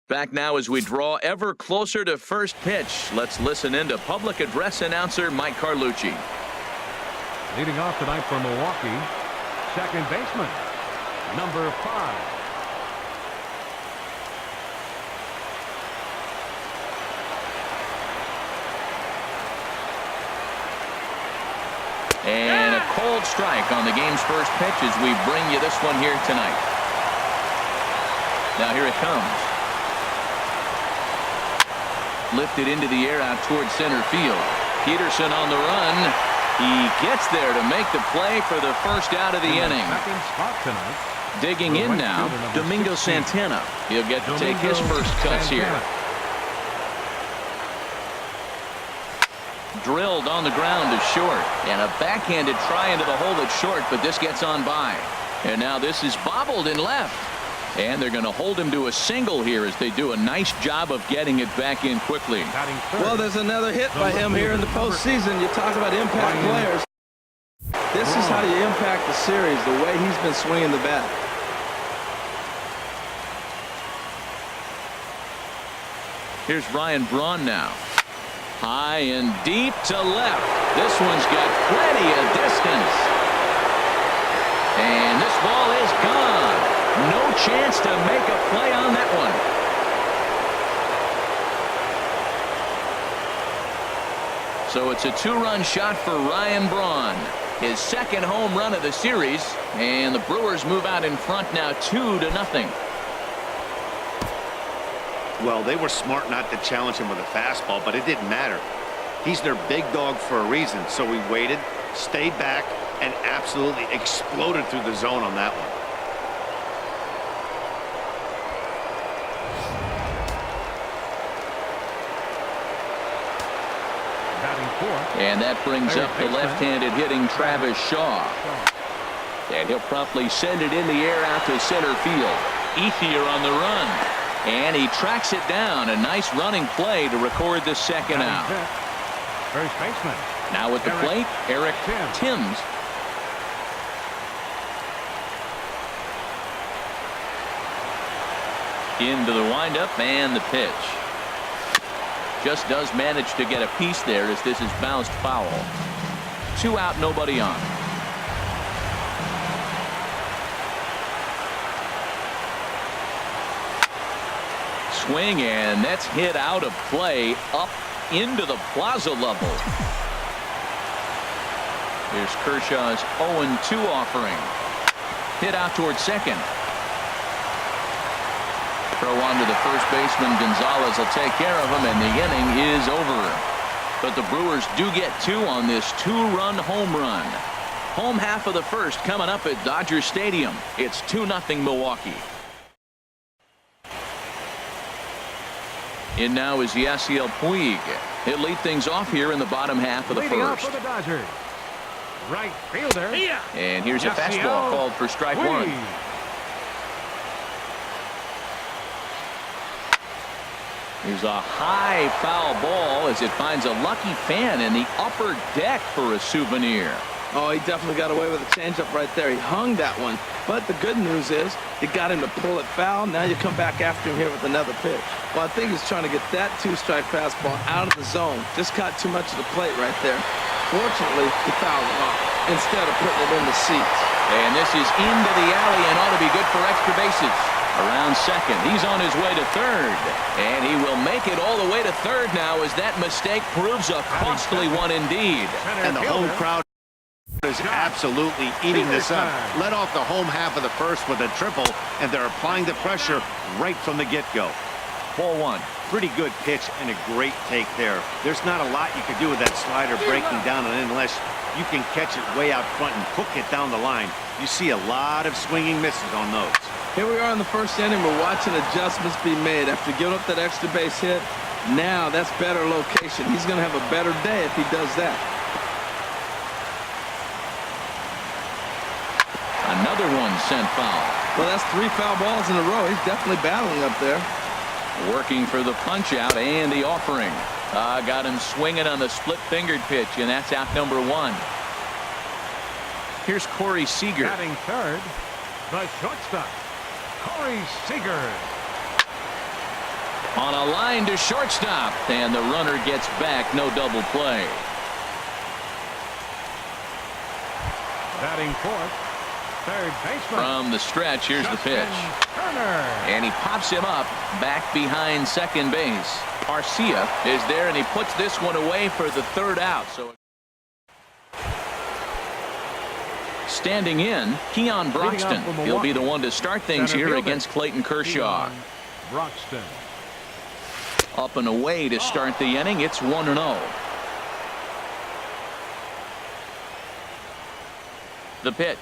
Back now as we draw ever closer to first pitch. Let's listen in to public address announcer Mike Carlucci. Leading off tonight for Milwaukee, second baseman, number 5. And a cold strike on the game's first pitch as we bring you this one here tonight. Now here it comes. Lifted into the air out towards center field. Peterson on the run. He gets there to make the play for the first out of the inning. Second spot tonight. Digging in now, Domingo Santana. He'll get to take his first cuts here. Drilled on the ground to short. And a backhanded try into the hole at short, but this gets on by. And now this is bobbled in left. And they're going to hold him to a single here as they do a nice job of getting it back in quickly. Well, there's another hit by him here in the postseason. You talk about impact players. This is how you impact the series, the way he's been swinging the bat. Here's Ryan Braun now. High and deep to left. This one's got plenty of distance. And this ball is gone. No chance to make a play on that one. So it's a 2-run shot for Ryan Braun. His second home run of the series. And the Brewers move out in front now 2-0. Well, they were smart not to challenge him with a fastball, but it didn't matter. He's their big dog for a reason. So we waited, stayed back, and absolutely exploded through the zone on that one. And that brings up the left-handed hitting Travis Shaw. And he'll promptly send it in the air out to center field. Ethier on the run. And he tracks it down. A nice running play to record the second out. First baseman. Now at the plate, Eric Timms. Into the windup and the pitch. Just does manage to get a piece there as this is bounced foul. 2 out, nobody on. Swing, and that's hit out of play up into the plaza level. Here's Kershaw's 0-2 offering. Hit out towards second. Throw on to the first baseman. Gonzalez will take care of him, and the inning is over. But the Brewers do get 2 on this 2-run home run. Home half of the first coming up at Dodger Stadium. It's 2-0 Milwaukee. In now is Yasiel Puig. He'll lead things off here in the bottom half of the first. For the Dodgers. Right fielder. And here's a fastball called for strike 1. Here's a high foul ball as it finds a lucky fan in the upper deck for a souvenir. Oh, he definitely got away with a changeup right there. He hung that one. But the good news is it got him to pull it foul. Now you come back after him here with another pitch. Well, I think he's trying to get that 2-strike fastball out of the zone. Just caught too much of the plate right there. Fortunately, he fouled it off instead of putting it in the seats. And this is into the alley and ought to be good for extra bases. Around second. He's on his way to third. And he will make it all the way to third now as that mistake proves a costly one indeed. And the home crowd is absolutely eating this up. Led off the home half of the first with a triple, and they're applying the pressure right from the get-go. 4-1. Pretty good pitch and a great take there. There's not a lot you can do with that slider breaking down and in unless you can catch it way out front and hook it down the line. You see a lot of swinging misses on those. Here we are in the first inning. We're watching adjustments be made after giving up that extra base hit. Now that's better location. He's going to have a better day if he does that. Another one sent foul. Well, that's 3 foul balls in a row. He's definitely battling up there. Working for the punch out and the offering. Got him swinging on the split-fingered pitch, and that's out number 1. Here's Corey Seager. Batting third, the shortstop, Corey Seager. On a line to shortstop, and the runner gets back. No double play. Batting fourth, third baseman. From the stretch, here's the pitch. Turner. And he pops him up back behind second base. Garcia is there, and he puts this one away for the third out. So standing in, Keon Broxton. He'll be the one to start things here against Clayton Kershaw. Broxton. Up and away to start the inning. It's 1-0. The pitch.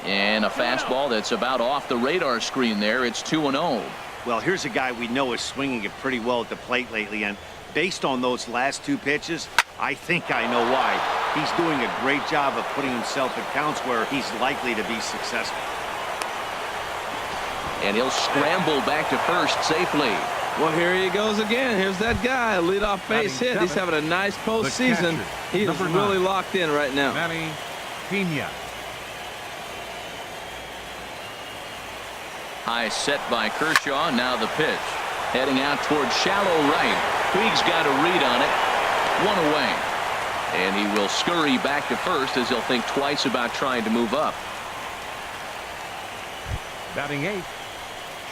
And a fastball that's about off the radar screen there. It's 2-0. Well, here's a guy we know is swinging it pretty well at the plate lately, and based on those last two pitches, I think I know why. He's doing a great job of putting himself in counts where he's likely to be successful. And he'll scramble back to first safely. Well, here he goes again. Here's that guy, a leadoff base hit. He's having a nice postseason. He is really locked in right now. Manny Pena. High set by Kershaw. Now the pitch. Heading out towards shallow right. Puig's got a read on it. One away. And he will scurry back to first as he'll think twice about trying to move up. Batting eighth,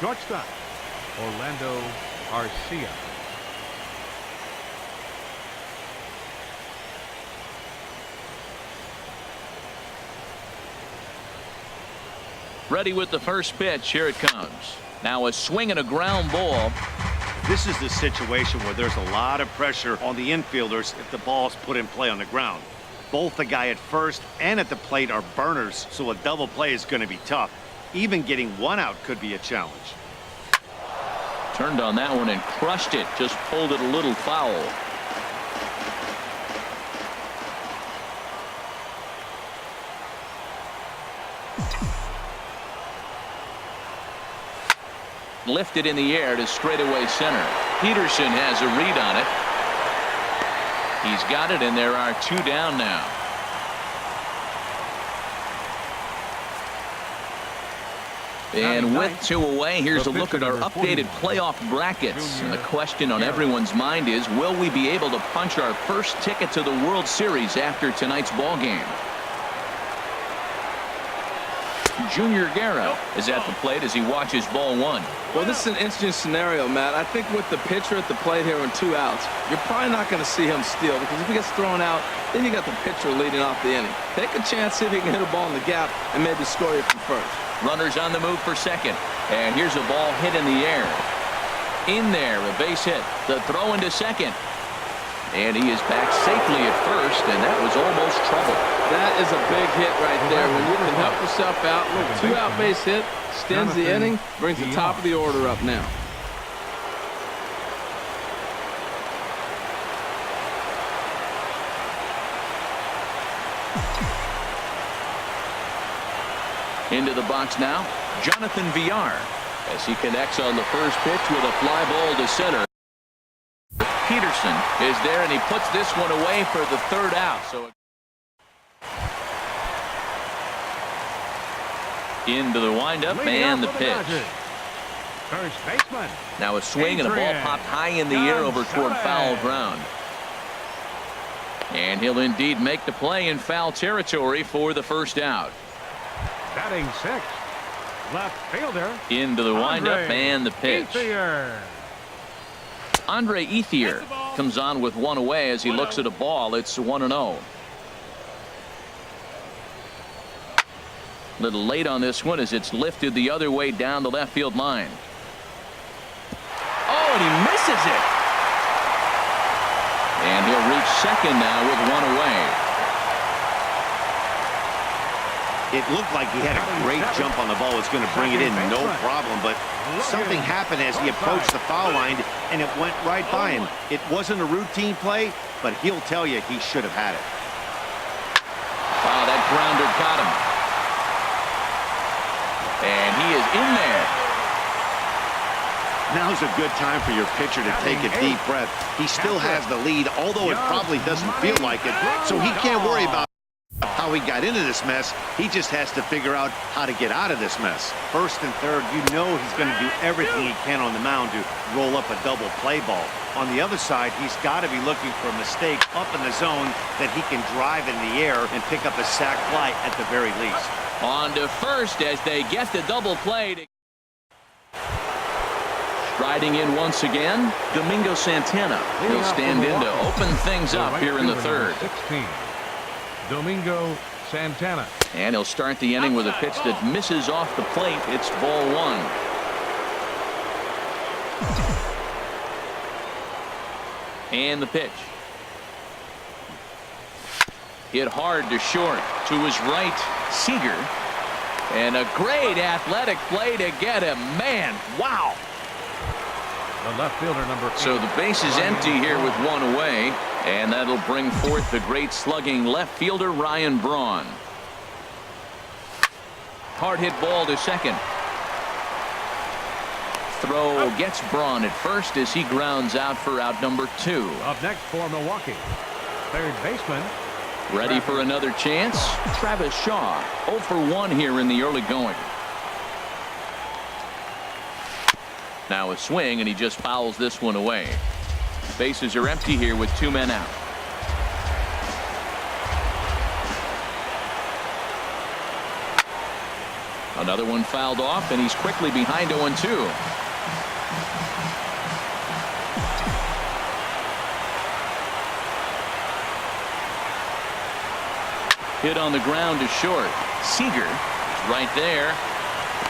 shortstop, Orlando Arcia. Ready with the first pitch. Here it comes. Now a swing and a ground ball. This is the situation where there's a lot of pressure on the infielders if the ball's put in play on the ground. Both the guy at first and at the plate are burners, so a double play is going to be tough. Even getting one out could be a challenge. Turned on that one and crushed it. Just pulled it a little foul. Lifted in the air to straightaway center. Peterson has a read on it. He's got it, and there are two down now. And with two away, here's a look at our updated playoff brackets. And the question on everyone's mind is, will we be able to punch our first ticket to the World Series after tonight's ball game? Junior Guerra is at the plate as he watches ball one. Well, this is an interesting scenario, Matt. I think with the pitcher at the plate here on 2 outs, you're probably not going to see him steal, because if he gets thrown out, then you got the pitcher leading off the inning. Take a chance, see if he can hit a ball in the gap and maybe score you from first. Runners on the move for second. And here's a ball hit in the air. In there, a base hit. The throw into second. And he is back safely at first, and that was almost trouble. That is a big hit right there. When you can help yourself out, look, 2-out base hit, extends the inning, brings the top of the order up now. Into the box now, Jonathan Villar, as he connects on the first pitch with a fly ball to center. Peterson is there, and he puts this one away for the third out. So into the windup and the pitch. First baseman. Now a swing and a ball popped high in the air over toward foul ground. And he'll indeed make the play in foul territory for the first out. Batting sixth, left fielder. Into the windup and the pitch. Andre Ethier comes on with one away as he looks at a ball. It's 1-0. Little late on this one as it's lifted the other way down the left field line. Oh, and he misses it. And he'll reach second now with one away. It looked like he had a great jump on the ball. Was going to bring it in, no problem. But something happened as he approached the foul line, and it went right by him. It wasn't a routine play, but he'll tell you he should have had it. Wow, that grounder got him. And he is in there. Now's a good time for your pitcher to take a deep breath. He still has the lead, although it probably doesn't feel like it. So he can't worry about how how he got into this mess. He just has to figure out how to get out of this mess. First and third, you know he's going to do everything he can on the mound to roll up a double play ball. On the other side, he's got to be looking for a mistake up in the zone that he can drive in the air and pick up a sac fly at the very least. On to first as they get the double play. Striding in once again, Domingo Santana. He'll stand in to open things up here in the third. 16, Domingo Santana. And he'll start the inning with a pitch that misses off the plate. It's ball one. And the pitch. Hit hard to short. To his right, Seager. And a great athletic play to get him. Man, wow. The left fielder, number 8. So the base is empty here with one away. And that'll bring forth the great slugging left fielder, Ryan Braun. Hard hit ball to second. Throw gets Braun at first as he grounds out for out number 2. Up next for Milwaukee, third baseman. Ready for another chance? Travis Shaw, 0 for 1 here in the early going. Now a swing, and he just fouls this one away. Bases are empty here with 2 men out. Another one fouled off, and he's quickly behind 0-2. Hit on the ground to short. Seager is right there.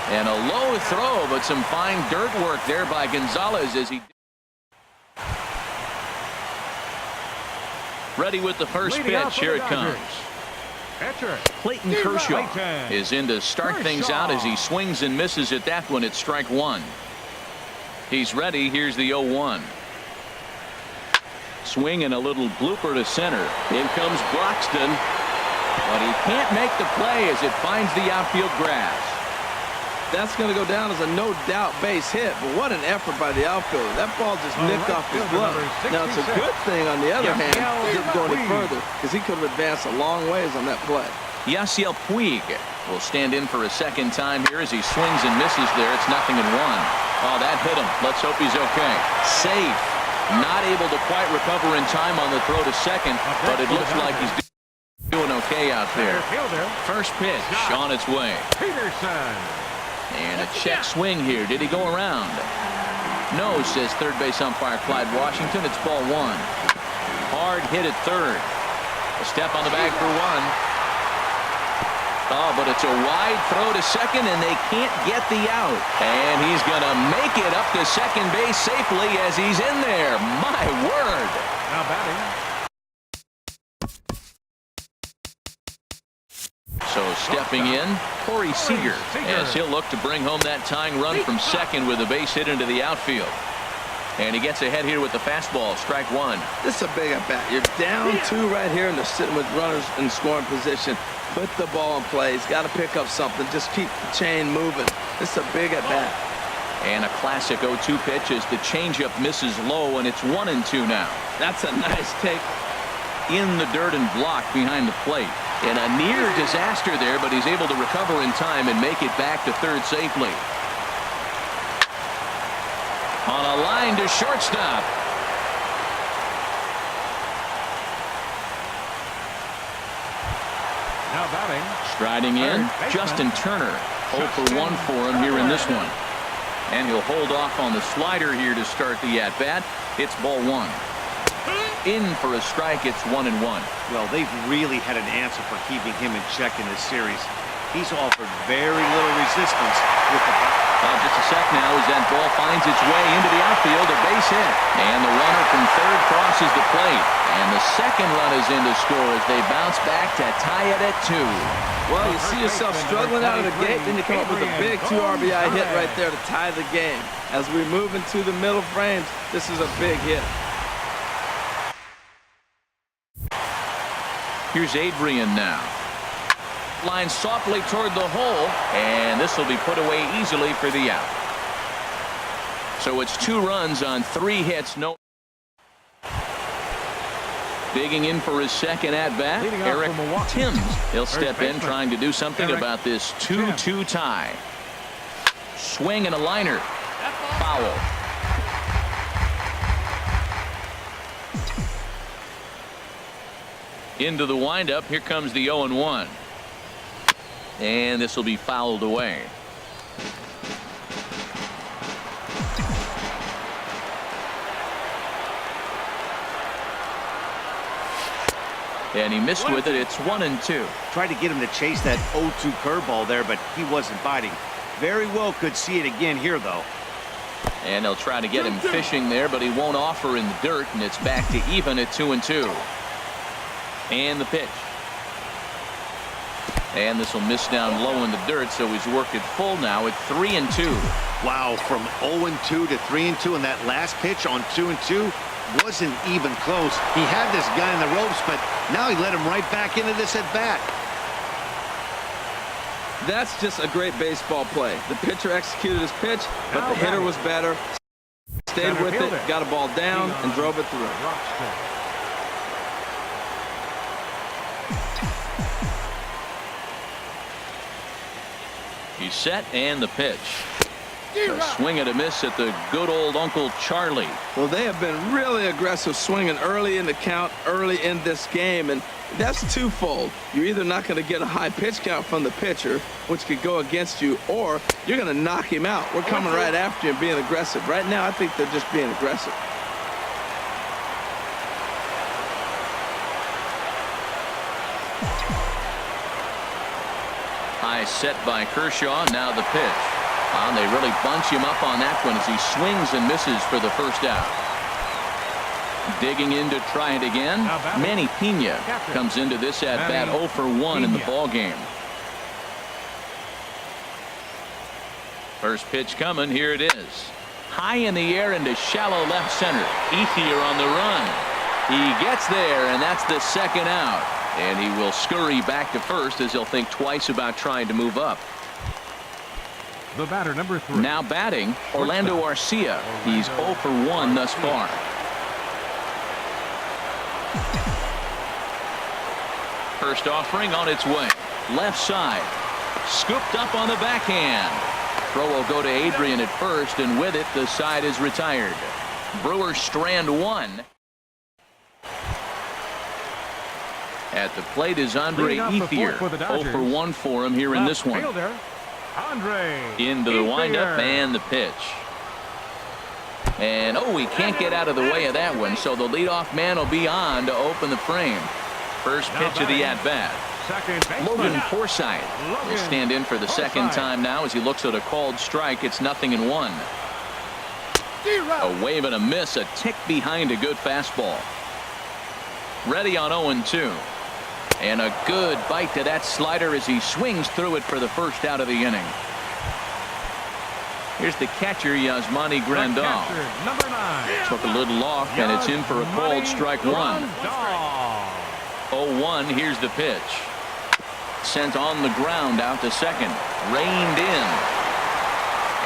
And a low throw, but some fine dirt work there by Gonzalez as he... Ready with the first pitch. Here it comes. Catcher Clayton Kershaw is in to start things out as he swings and misses at that one at strike 1. He's ready. Here's the 0-1. Swing and a little blooper to center. In comes Broxton. But he can't make the play as it finds the outfield grass. That's going to go down as a no-doubt base hit, but what an effort by the outfielder. That ball just nipped off his glove. Now, it's a good thing, on the other hand, it didn't go any further, because he could have advanced a long ways on that play. Yasiel Puig will stand in for a second time here as he swings and misses there. It's 0-1. Oh, that hit him. Let's hope he's okay. Safe. Not able to quite recover in time on the throw to second, but it looks like he's doing okay out there. First pitch on its way. Peterson. And a check swing here. Did he go around? No, says third base umpire Clyde Washington. It's ball 1. Hard hit at third. A step on the bag for 1. Oh, but it's a wide throw to second, and they can't get the out. And he's going to make it up to second base safely as he's in there. My word. Now batting. So stepping in, Corey Seager, as he'll look to bring home that tying run from second with a base hit into the outfield. And he gets ahead here with the fastball, strike 1. This is a big at-bat. You're down 2 right here, and they're sitting with runners in scoring position. Put the ball in play. He's got to pick up something. Just keep the chain moving. This is a big at-bat. And a classic 0-2 pitch as the changeup misses low, and it's 1-2 now. That's a nice take. In the dirt and blocked behind the plate. And a near disaster there, but he's able to recover in time and make it back to third safely. On a line to shortstop. Now batting. Striding in, Justin Turner. 0 for 1 for him here in this one. And he'll hold off on the slider here to start the at-bat. It's ball 1. In for a strike. It's 1-1. Well, they've really had an answer for keeping him in check in this series. He's offered very little resistance with the just a sec now as that ball finds its way into the outfield. A base hit. And the runner from third crosses the plate. And the second run is in to score as they bounce back to tie it at 2. Well, you see yourself struggling out of the gate, then you come up with a big 2 RBI hit right there to tie the game. As we move into the middle frames, this is a big hit. Here's Adrian now. Line softly toward the hole, and this will be put away easily for the out. So it's 2 runs on 3 hits. No. Digging in for his second at-bat, Leading off Eric for Milwaukee. Timms. He'll First step in baseman, trying to do something Eric about this 2-2 Timms. tie. Swing and a liner. Foul. Into the windup. Here comes the 0-1. And this will be fouled away. And he missed with it. It's 1-2. Tried to get him to chase that 0-2 curveball there, but he wasn't biting. Very well could see it again here, though. And they'll try to get him fishing there, but he won't offer in the dirt, and it's back to even at 2-2. And the pitch. And this will miss down low in the dirt, so he's worked it full now at 3-2. Wow, from 0-2 to 3-2, and that last pitch on 2-2 wasn't even close. He had this guy in the ropes, but now he let him right back into this at bat. That's just a great baseball play. The pitcher executed his pitch, but Now the hitter batting. was better. Stayed Center with it, fielder. got a ball down, and drove it through. Roxton. He's set, and the pitch. A swing and a miss at the good old Uncle Charlie. Well, they have been really aggressive swinging early in the count, early in this game, and that's twofold. You're either not going to get a high pitch count from the pitcher, which could go against you, or you're going to knock him out. We're coming right after you and being aggressive. Right now, I think they're just being aggressive. High set by Kershaw. Now the pitch. And they really bunch him up on that one as he swings and misses for the first out. Digging in to try it again. Manny Pena comes into this at bat 0 for 1 in the ball game. First pitch coming. Here it is. High in the air into shallow left center. Ethier on the run. He gets there, and that's the second out. And he will scurry back to first as he'll think twice about trying to move up. The batter, number 3. Now batting, Orlando Arcia. He's 0 for 1 thus far. First offering on its way. Left side. Scooped up on the backhand. Throw will go to Adrian at first, and with it, the side is retired. Brewers strand 1. At the plate is Andre Ethier. 0 for 1 for him here in this one. Fielder, Andre Into the windup and the pitch. And he can't get out of the way of that one, so the leadoff man will be on to open the frame. First pitch of the at-bat. Second baseman. Logan Forsythe will stand in for the second time now as he looks at a called strike. It's 0-1. A wave and a miss, a tick behind a good fastball. Ready on 0-2. And a good bite to that slider as he swings through it for the first out of the inning. Here's the catcher, Yasmani Grandal. Catcher, number 9. Took a little off, and it's in for a called strike 1. 0-1, here's the pitch. Sent on the ground out to second. Reined in.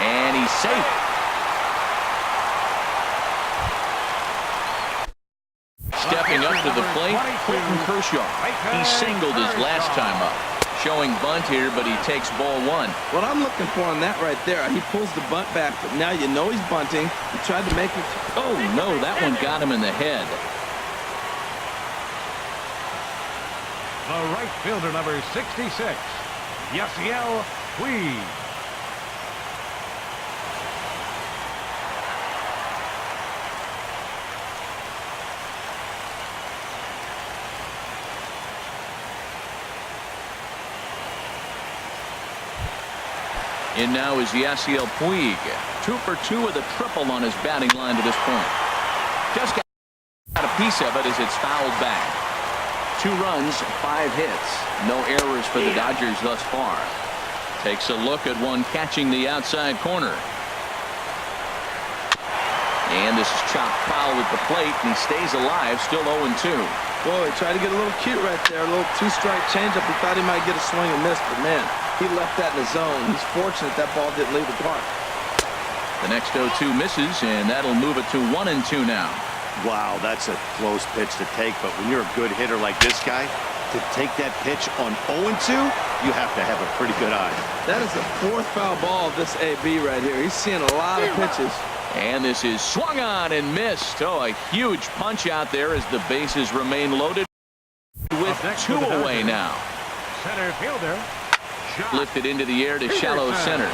And he's safe. Stepping up to the plate, Clayton Kershaw. He singled his last time up. Showing bunt here, but he takes ball 1. What I'm looking for on that right there, he pulls the bunt back, but now you know he's bunting. He tried to make it. Oh, no, that one got him in the head. The right fielder, number 66, Yasiel Puig. In now is Yasiel Puig. 2 for 2 with a triple on his batting line to this point. Just got a piece of it as it's fouled back. 2 runs, 5 hits. No errors for the Dodgers thus far. Takes a look at one catching the outside corner. And this is chopped foul at the plate, and he stays alive, still 0-2. Boy, he tried to get a little cute right there. A little 2-strike changeup. He thought he might get a swing and miss, but man, he left that in the zone. He's fortunate that ball didn't leave the park. The next 0-2 misses, and that'll move it to 1-2 now. Wow, that's a close pitch to take, but when you're a good hitter like this guy, to take that pitch on 0-2, you have to have a pretty good eye. That is the 4th foul ball of this AB right here. He's seeing a lot of pitches. And this is swung on and missed. Oh, a huge punch out there as the bases remain loaded with 2 away now. Center fielder. Shot. Lifted into the air to shallow center.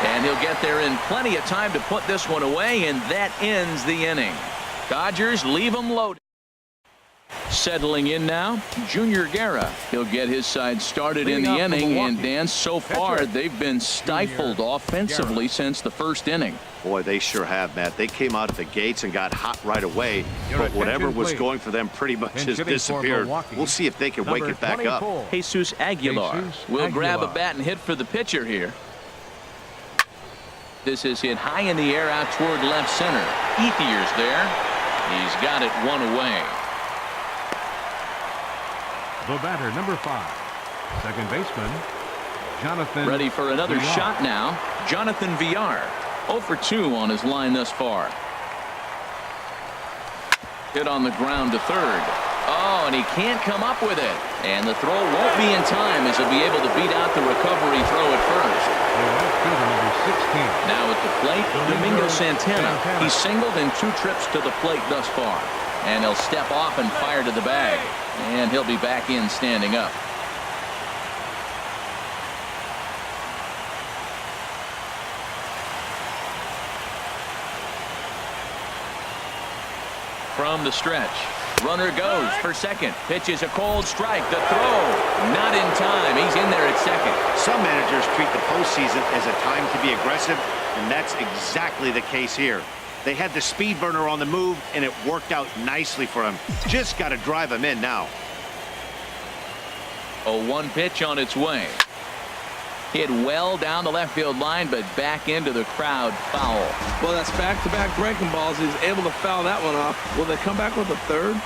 And he'll get there in plenty of time to put this one away, and that ends the inning. Dodgers leave them loaded. Settling in now, Junior Guerra. He'll get his side started in the inning, and Dan, so far they've been stifled offensively since the first inning. Boy, they sure have, Matt. They came out of the gates and got hot right away, but whatever was going for them pretty much has disappeared. We'll see if they can wake it back up. Jesus Aguilar will grab a bat and hit for the pitcher here. This is hit high in the air out toward left center. Ethier's there. He's got it 1 away. The batter, number 5, second baseman, Jonathan. Ready for another shot now. Jonathan Villar, 0 for 2 on his line thus far. Hit on the ground to third. Oh, and he can't come up with it. And the throw won't be in time as he'll be able to beat out the recovery throw at first. Now at the plate, Domingo Santana. He's singled in 2 trips to the plate thus far. And he'll step off and fire to the bag. And he'll be back in standing up. From the stretch, runner goes for second. Pitch is a cold strike. The throw not in time. He's in there at second. Some managers treat the postseason as a time to be aggressive, and that's exactly the case here. They had the speed burner on the move, and it worked out nicely for him. Just got to drive him in now. 0-1 pitch on its way. Hit well down the left field line, but back into the crowd, foul. Well, that's back-to-back breaking balls. He's able to foul that one off. Will they come back with a third?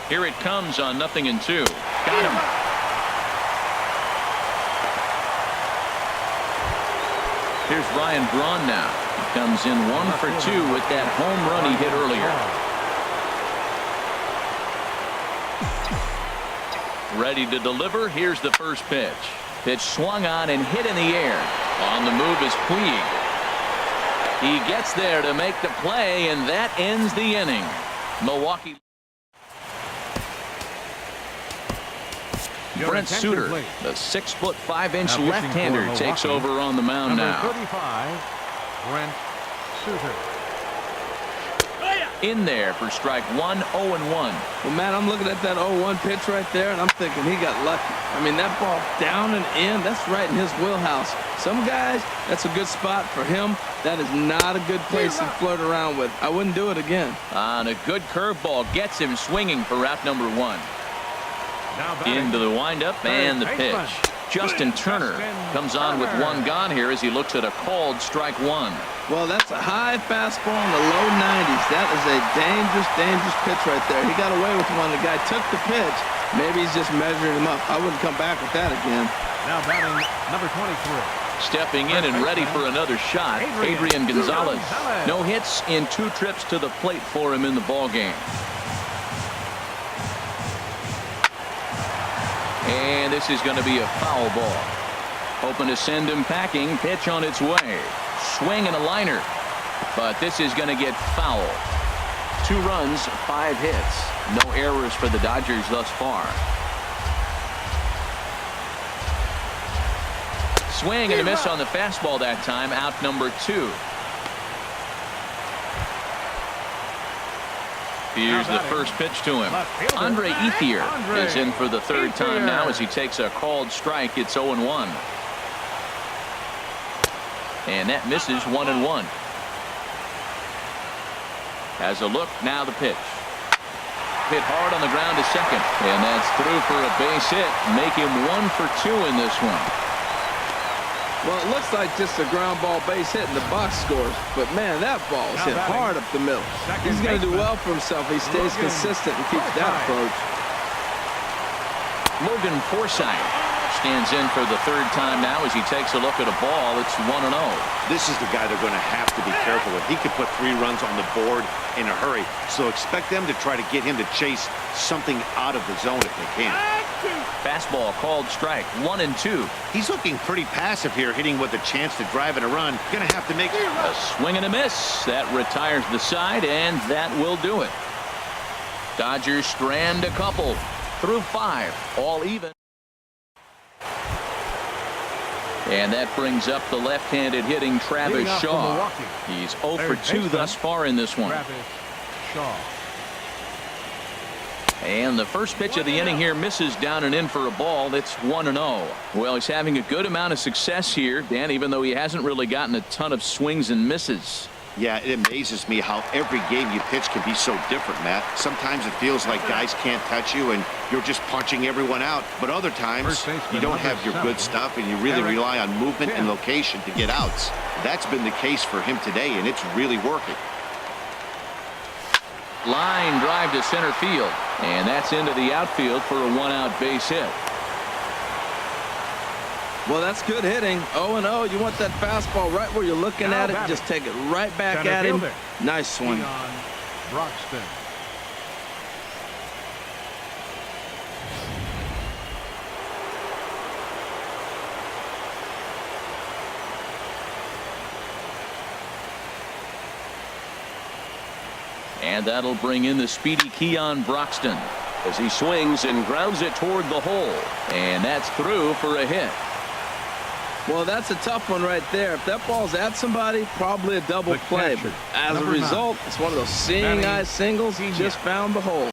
Here it comes on 0-2. Got him. Here's Ryan Braun now. He comes in 1 for 2 with that home run he hit earlier. Ready to deliver. Here's the first pitch. Pitch swung on and hit in the air. On the move is Puig. He gets there to make the play, and that ends the inning. Milwaukee. Brent Suter, the 6'5" left-hander, takes over on the mound now. 35, Brent Suter. In there for strike 1, 0-1. Well, Matt, I'm looking at that 0-1 pitch right there, and I'm thinking he got lucky. I mean, that ball down and in, that's right in his wheelhouse. Some guys, that's a good spot for him. That is not a good place to flirt around with. I wouldn't do it again. And a good curveball gets him swinging for route number 1. Into the windup and the pitch. Justin Turner comes on with 1 gone here as he looks at a called strike 1. Well, that's a high fastball in the low 90s. That is a dangerous, dangerous pitch right there. He got away with one. The guy took the pitch. Maybe he's just measuring him up. I wouldn't come back with that again. Now batting number 23. Stepping in and ready for another shot, Adrian Gonzalez. No hits in 2 trips to the plate for him in the ballgame. And this is going to be a foul ball. Hoping to send him packing. Pitch on its way. Swing and a liner. But this is going to get foul. 2 runs, 5 hits. No errors for the Dodgers thus far. Swing and a miss on the fastball that time. Out number 2. Here's the first pitch to him. Andre Ethier is in for the 3rd time now as he takes a called strike. It's 0-1. And that misses 1-1. Has a look. Now the pitch. Hit hard on the ground to second. And that's through for a base hit. Make him 1 for 2 in this one. Well, it looks like just a ground ball base hit and the box scores. But, man, that ball is hit hard up the middle. He's going to do well for himself. He stays consistent and keeps that approach. Logan Forsythe stands in for the third time now as he takes a look at a ball. It's 1-0. This is the guy they're going to have to be careful with. He could put 3 runs on the board in a hurry, so expect them to try to get him to chase something out of the zone if they can. Fastball called strike. 1-2. He's looking pretty passive here, hitting with a chance to drive in a run. Going to have to make a swing and a miss. That retires the side, and that will do it. Dodgers strand a couple through 5, all even. And that brings up the left-handed hitting Travis Shaw. He's 0 for 2 thus far in this one. Travis Shaw. And the first pitch of the inning here misses down and in for a ball. It's 1-0. Well, he's having a good amount of success here, Dan, even though he hasn't really gotten a ton of swings and misses. Yeah, it amazes me how every game you pitch can be so different, Matt. Sometimes it feels like guys can't touch you and you're just punching everyone out. But other times you don't have your good stuff and you really rely on movement and location to get outs. That's been the case for him today, and it's really working. Line drive to center field, and that's into the outfield for a 1-out base hit. Well, that's good hitting. 0-0. You want that fastball right where you're looking at it. Just take it right back at him. Nice swing. Broxton. And that'll bring in the speedy Keon Broxton as he swings and grounds it toward the hole. And that's through for a hit. Well, that's a tough one right there. If that ball's at somebody, probably a double play. But as a result, it's one of those seeing eye singles. He just found the hole.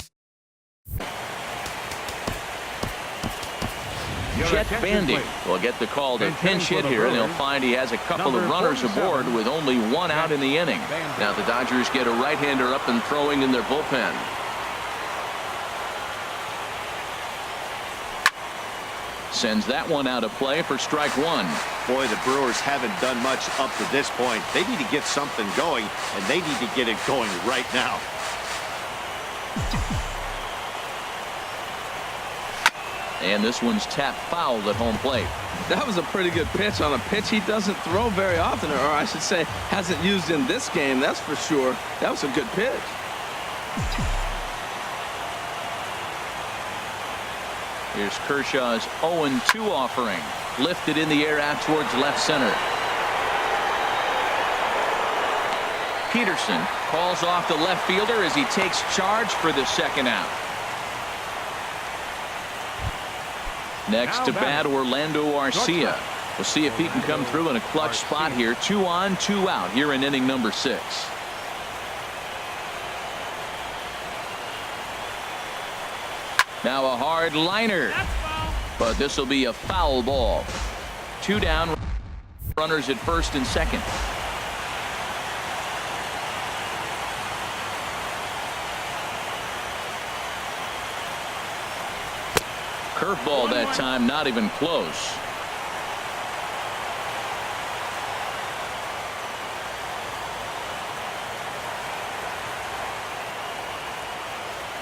Chet Bandy will get the call to pinch hit here, and he'll find he has a couple of runners aboard with only 1 out in the inning. Now the Dodgers get a right-hander up and throwing in their bullpen. Sends that one out of play for strike 1. Boy, the Brewers haven't done much up to this point. They need to get something going, and they need to get it going right now. And this one's tapped foul at home plate. That was a pretty good pitch on a pitch he doesn't throw very often, or I should say hasn't used in this game, that's for sure. That was a good pitch. Here's Kershaw's 0-2 offering. Lifted in the air out towards left center. Peterson calls off the left fielder as he takes charge for the second out. Next to bat, Orlando Arcia. We'll see if he can come through in a clutch spot here. 2 on, 2 out here in inning number 6. Now a hard liner, but this will be a foul ball. 2 down, runners at first and second. Curveball that time, not even close.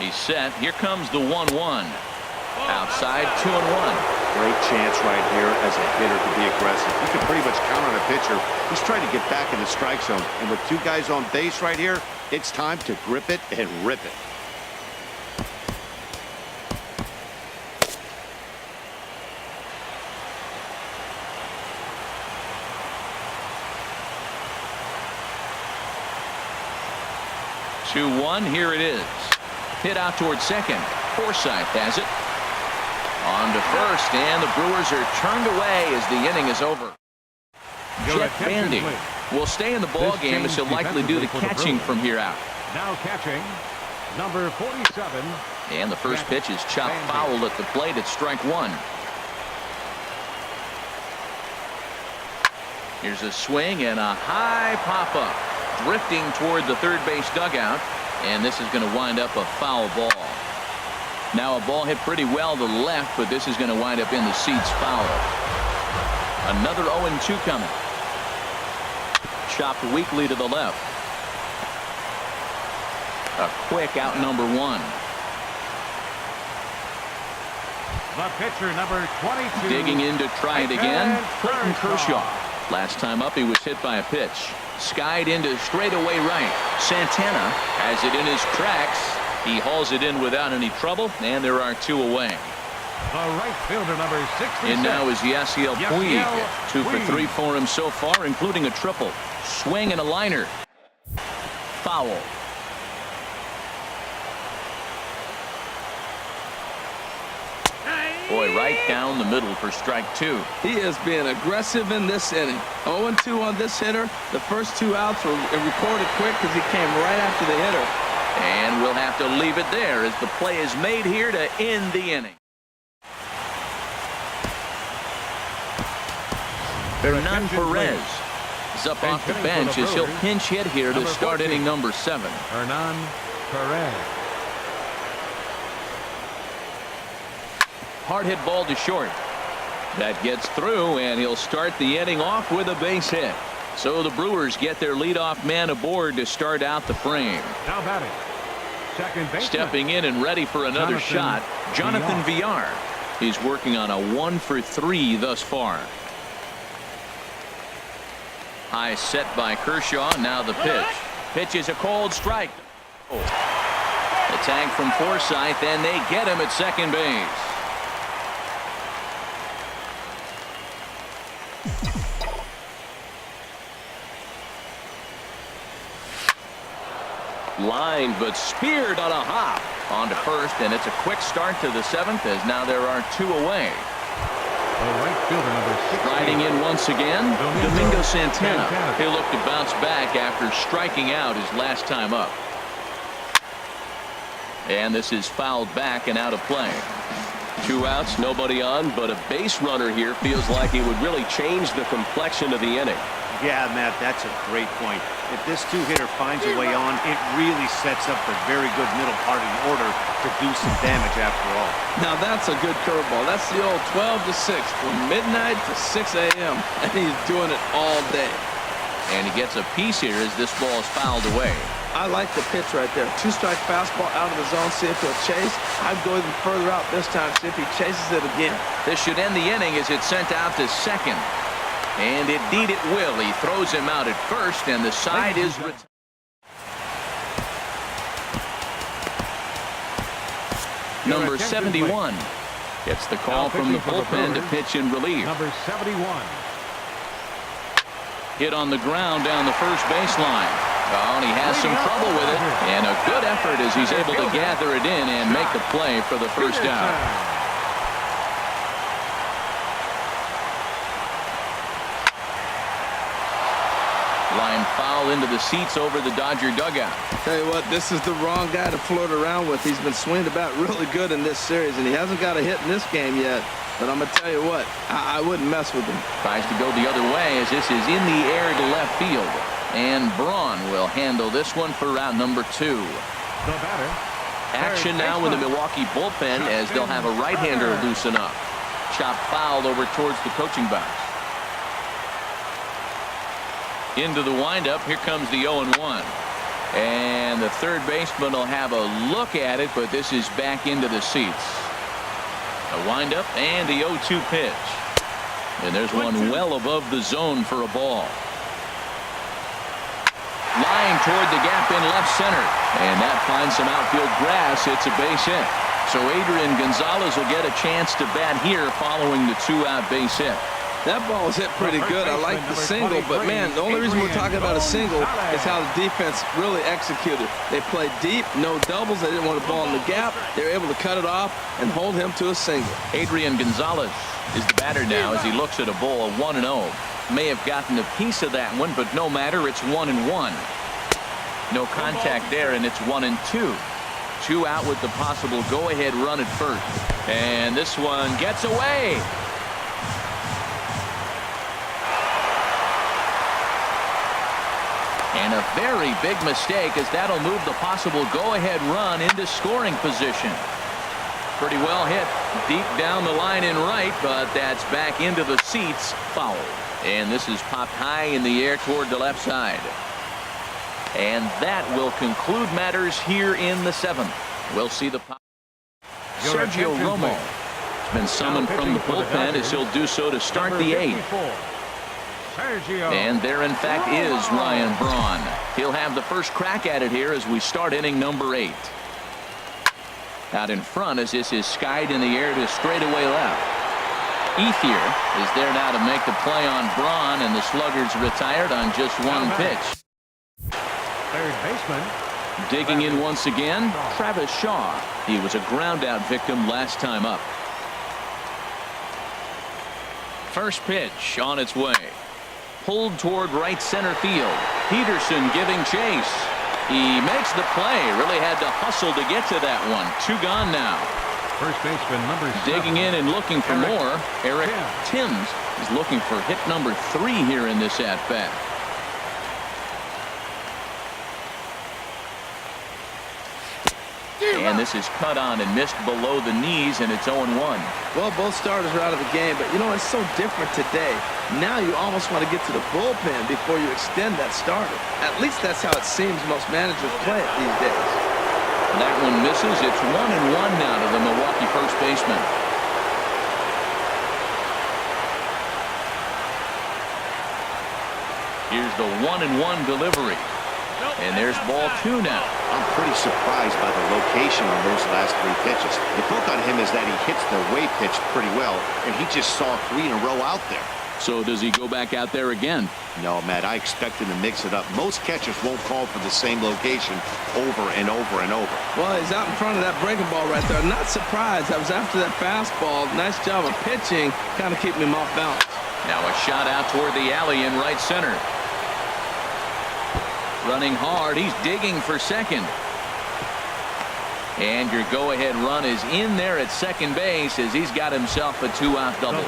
He's set. Here comes the 1-1. Outside, 2-1. Great chance right here as a hitter to be aggressive. You can pretty much count on a pitcher. He's trying to get back in the strike zone. And with 2 guys on base right here, it's time to grip it and rip it. Here it is. Hit out towards second. Forsythe has it. On to first, and the Brewers are turned away as the inning is over. Chet Bandy will stay in the ball game as he'll likely do the catching from here out. Now catching, number 47. And the first pitch is chopped foul at the plate at strike 1. Here's a swing and a high pop-up. Drifting toward the third base dugout. And this is going to wind up a foul ball. Now a ball hit pretty well to the left, but this is going to wind up in the seats foul. Another 0-2 coming. Chopped weakly to the left. A quick out number 1. The pitcher, number 22. Digging in to try it again, And Clayton Kershaw. Last time up, he was hit by a pitch. Skied into straightaway right. Santana has it in his tracks. He hauls it in without any trouble, and there are 2 away. The right fielder, number 66. In now is Yasiel Puig. Yasiel 2 for Puig. 3 for him so far, including a triple. Swing and a liner. Foul. Boy, right down the middle for strike 2. He is being aggressive in this inning. 0-2 on this hitter. The first 2 outs were recorded quick because he came right after the hitter. And we'll have to leave it there as the play is made here to end the inning. Hernan Perez is up off the bench as he'll pinch hit here to start inning number 7. Hernan Perez. Hard hit ball to short. That gets through, and he'll start the inning off with a base hit. So the Brewers get their leadoff man aboard to start out the frame. Now batting. Second baseman. Stepping in and ready for another shot, Jonathan Villar. He's working on a 1 for 3 thus far. High set by Kershaw. Now the pitch. Pitch is a cold strike. The tag from Forsythe, and they get him at second base. Lined but speared on a hop. On to first, and it's a quick start to the 7th as now there are 2 away. The right fielder, number 6. Riding in once again, Domingo Santana. He'll look to bounce back after striking out his last time up. And this is fouled back and out of play. 2 outs, nobody on, but a base runner here feels like he would really change the complexion of the inning. Yeah, Matt, that's a great point. If this 2-hitter finds a way on, it really sets up a very good middle part of the order to do some damage after all. Now that's a good curveball. That's the old 12 to 6 from midnight to 6 a.m. and he's doing it all day. And he gets a piece here as this ball is fouled away. I like the pitch right there. 2-strike fastball out of the zone. See if he'll chase. I'd go even further out this time. See if he chases it again. This should end the inning as it's sent out to second. And indeed it will. He throws him out at first, and the side is retired. Number 71 gets the call from the bullpen to pitch in relief. Number 71. Hit on the ground down the first baseline. Oh, and he has some trouble with it. And a good effort as he's able to gather it in and make the play for the first out. Line foul into the seats over the Dodger dugout. Tell you what, this is the wrong guy to flirt around with. He's been swinging about really good in this series, and he hasn't got a hit in this game yet. But I'm going to tell you what, I wouldn't mess with him. Tries to go the other way as this is in the air to left field. And Braun will handle this one for round number 2. The batter. Action now in the Milwaukee bullpen as they'll have a right-hander loosen up. Chop fouled over towards the coaching box. Into the windup. Here comes the 0-1. And the third baseman will have a look at it, but this is back into the seats. A windup and the 0-2 pitch. And there's one well above the zone for a ball. Line toward the gap in left center. And that finds some outfield grass. It's a base hit. So Adrian Gonzalez will get a chance to bat here following the 2-out base hit. That ball was hit pretty good. I like the single, but man, the only reason we're talking about a single is how the defense really executed. They played deep, no doubles. They didn't want the ball in the gap. They were able to cut it off and hold him to a single. Adrian Gonzalez is the batter now as he looks at a ball of 1-0. May have gotten a piece of that one, but no matter, it's 1-1. No contact there, and it's 1-2. 2 out with the possible go-ahead run at first. And this one gets away. And a very big mistake as that'll move the possible go-ahead run into scoring position. Pretty well hit deep down the line in right, but that's back into the seats. Foul. And this is popped high in the air toward the left side. And that will conclude matters here in the 7th. We'll see the pop. Sergio Romo Been summoned from the bullpen as he'll do so to start the 8th. And there, in fact, is Ryan Braun. He'll have the first crack at it here as we start inning number 8. Out in front as this is skied in the air to straightaway left. Ethier is there now to make the play on Braun, and the Sluggers retired on just one pitch. Third baseman. Digging in once again, Travis Shaw. He was a ground-out victim last time up. First pitch on its way. Pulled toward right center field. Peterson giving chase. He makes the play. Really had to hustle to get to that one. 2 gone now. First baseman number 7. Digging in and looking for more. Eric Timms is looking for hit number 3 here in this at-bat. And this is cut on and missed below the knees, and it's 0-1. Well, both starters are out of the game, but you know, it's so different today. Now you almost want to get to the bullpen before you extend that starter. At least that's how it seems most managers play it these days. That one misses. It's 1-1 now to the Milwaukee first baseman. Here's the 1-1 delivery. And there's ball 2 now. I'm pretty surprised by the location on those last 3 pitches. The book on him is that he hits the way pitch pretty well, and he just saw 3 in a row out there. So does he go back out there again? No, Matt, I expect him to mix it up. Most catchers won't call for the same location over and over and over. Well, he's out in front of that breaking ball right there. Not surprised. I was after that fastball. Nice job of pitching, kind of keeping him off balance. Now a shot out toward the alley in right center. Running hard. He's digging for second. And your go-ahead run is in there at second base as he's got himself a 2-out double.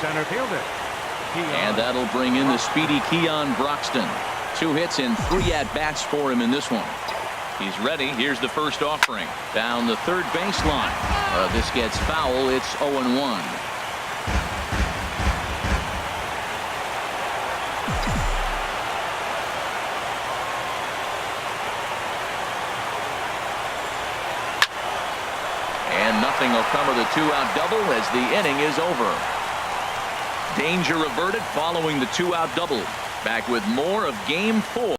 Center fielder. And that'll bring in the speedy Keon Broxton. 2 hits and 3 at-bats for him in this one. He's ready. Here's the first offering. Down the third baseline. This gets foul. It's 0-1. And nothing will come of the 2-out double as the inning is over. Danger averted following the 2-out double. Back with more of Game 4.